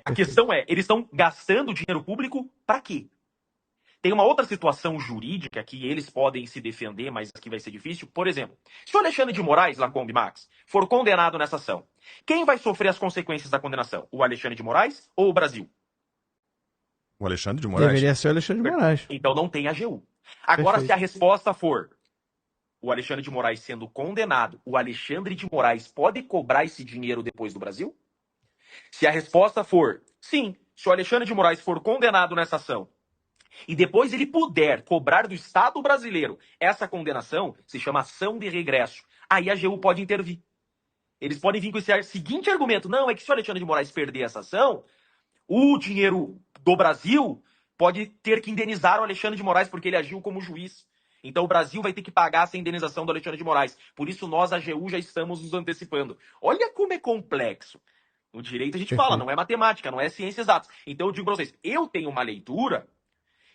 A questão é, eles estão gastando dinheiro público para quê? Tem uma outra situação jurídica que eles podem se defender, mas que vai ser difícil. Por exemplo, se o Alexandre de Moraes, Lacombe Max, for condenado nessa ação, quem vai sofrer as consequências da condenação? O Alexandre de Moraes ou o Brasil? O Alexandre de Moraes? Deveria ser o Alexandre de Moraes. Então não tem AGU. Agora, se a resposta for o Alexandre de Moraes sendo condenado, o Alexandre de Moraes pode cobrar esse dinheiro depois do Brasil? Se a resposta for sim, se o Alexandre de Moraes for condenado nessa ação, e depois ele puder cobrar do Estado brasileiro essa condenação, se chama ação de regresso. Aí a AGU pode intervir. Eles podem vir com esse seguinte argumento: não, é que se o Alexandre de Moraes perder essa ação, o dinheiro do Brasil pode ter que indenizar o Alexandre de Moraes porque ele agiu como juiz. Então o Brasil vai ter que pagar essa indenização do Alexandre de Moraes. Por isso nós, a AGU, já estamos nos antecipando. Olha como é complexo. No direito a gente fala, não é matemática, não é ciências exatas. Então eu digo para vocês, eu tenho uma leitura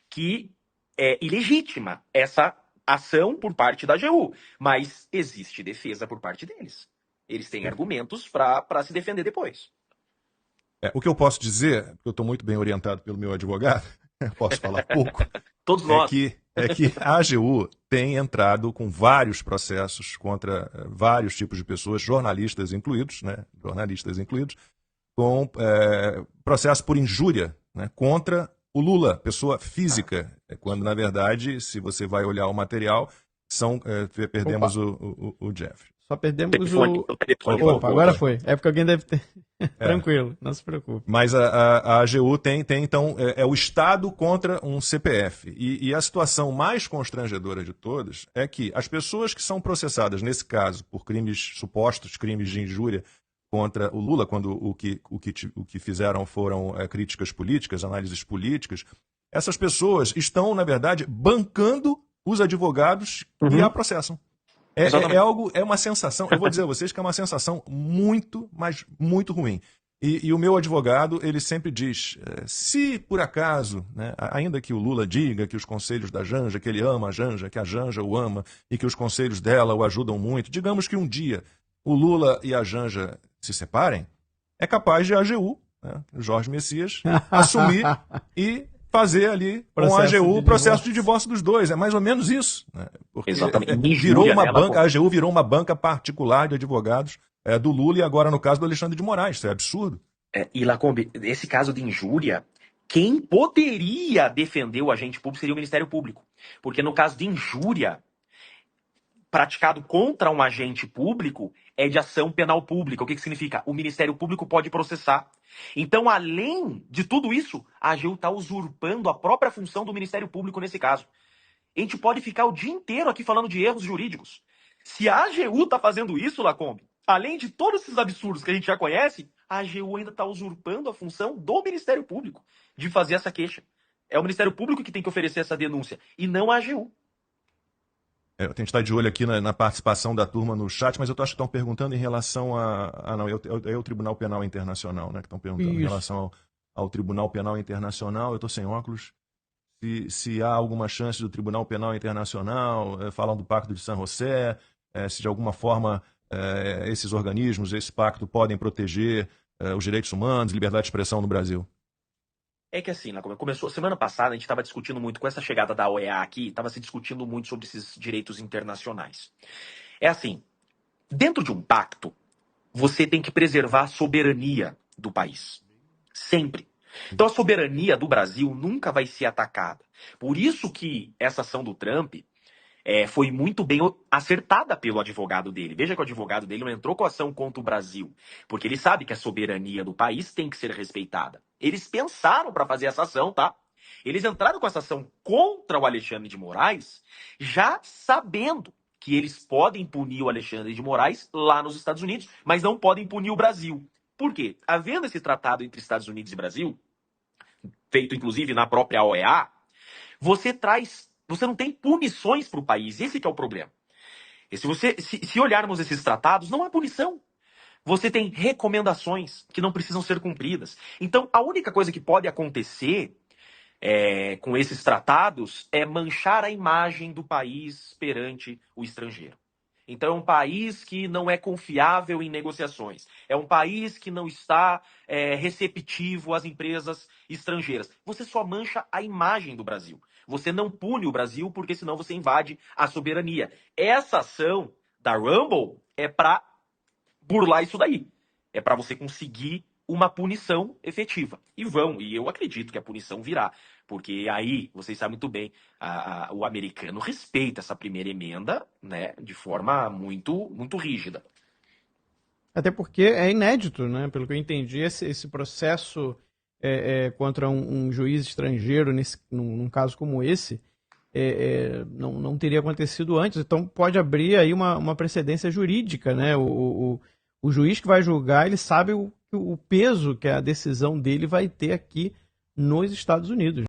que é ilegítima essa ação por parte da AGU, mas existe defesa por parte deles. Eles têm argumentos para se defender depois. O que eu posso dizer, porque eu estou muito bem orientado pelo meu advogado, posso falar pouco, Todos nós. É que a AGU tem entrado com vários processos contra vários tipos de pessoas, jornalistas incluídos, né, com processo por injúria, né, contra o Lula, pessoa física, quando, na verdade, se você vai olhar o material, perdemos o Jeffrey. Só perdemos o... Opa, agora foi. É porque alguém deve ter... Tranquilo, não se preocupe. Mas a AGU tem então, o Estado contra um CPF. E a situação mais constrangedora de todas é que as pessoas que são processadas, nesse caso, por supostos crimes de injúria contra o Lula, quando o que fizeram foram críticas políticas, análises políticas, essas pessoas estão, na verdade, bancando os advogados que a processam. É uma sensação, eu vou dizer a vocês que é uma sensação muito, mas muito ruim. E o meu advogado, ele sempre diz, se por acaso, né, ainda que o Lula diga que os conselhos da Janja, que ele ama a Janja, que a Janja o ama, e que os conselhos dela o ajudam muito, digamos que um dia o Lula e a Janja se separem, é capaz de a AGU, né, Jorge Messias, assumir e fazer ali com a AGU o processo de divórcio dos dois. É mais ou menos isso. Né? Porque exatamente. Virou uma banca, a AGU virou uma banca particular de advogados do Lula e agora no caso do Alexandre de Moraes. Isso é absurdo. E Lacombe, esse caso de injúria, quem poderia defender o agente público seria o Ministério Público. Porque no caso de injúria praticado contra um agente público é de ação penal pública. O que significa? O Ministério Público pode processar. Então, além de tudo isso, a AGU está usurpando a própria função do Ministério Público nesse caso. A gente pode ficar o dia inteiro aqui falando de erros jurídicos. Se a AGU está fazendo isso, Lacombe, além de todos esses absurdos que a gente já conhece, a AGU ainda está usurpando a função do Ministério Público de fazer essa queixa. É o Ministério Público que tem que oferecer essa denúncia, e não a AGU. Eu tenho que estar de olho aqui na participação da turma no chat, mas eu acho que estão perguntando em relação não, é o Tribunal Penal Internacional, né? Que estão perguntando em relação ao Tribunal Penal Internacional. Eu estou sem óculos. Se há alguma chance do Tribunal Penal Internacional, falam do Pacto de San José, se de alguma forma esses organismos, esse pacto podem proteger os direitos humanos, liberdade de expressão no Brasil. É que assim, começou semana passada, a gente estava discutindo muito com essa chegada da OEA aqui, estava se discutindo muito sobre esses direitos internacionais. É assim, dentro de um pacto, você tem que preservar a soberania do país. Sempre. Então a soberania do Brasil nunca vai ser atacada. Por isso que essa ação do Trump foi muito bem acertada pelo advogado dele. Veja que o advogado dele não entrou com ação contra o Brasil, porque ele sabe que a soberania do país tem que ser respeitada. Eles pensaram para fazer essa ação, tá? Eles entraram com essa ação contra o Alexandre de Moraes, já sabendo que eles podem punir o Alexandre de Moraes lá nos Estados Unidos, mas não podem punir o Brasil. Por quê? Havendo esse tratado entre Estados Unidos e Brasil, feito inclusive na própria OEA, você não tem punições para o país. Esse que é o problema. E se olharmos esses tratados, não há punição. Você tem recomendações que não precisam ser cumpridas. Então, a única coisa que pode acontecer com esses tratados é manchar a imagem do país perante o estrangeiro. Então é um país que não é confiável em negociações. É um país que não está receptivo às empresas estrangeiras. Você só mancha a imagem do Brasil. Você não pune o Brasil porque senão você invade a soberania. Essa ação da Rumble é para burlar isso daí. É para você conseguir uma punição efetiva. E eu acredito que a punição virá. Porque aí, vocês sabem muito bem, o americano respeita essa primeira emenda, né, de forma muito, muito rígida. Até porque é inédito, né? Pelo que eu entendi, esse processo contra um juiz estrangeiro, num caso como esse, não teria acontecido antes. Então pode abrir aí uma precedência jurídica, né? O juiz que vai julgar, ele sabe o peso que a decisão dele vai ter aqui nos Estados Unidos.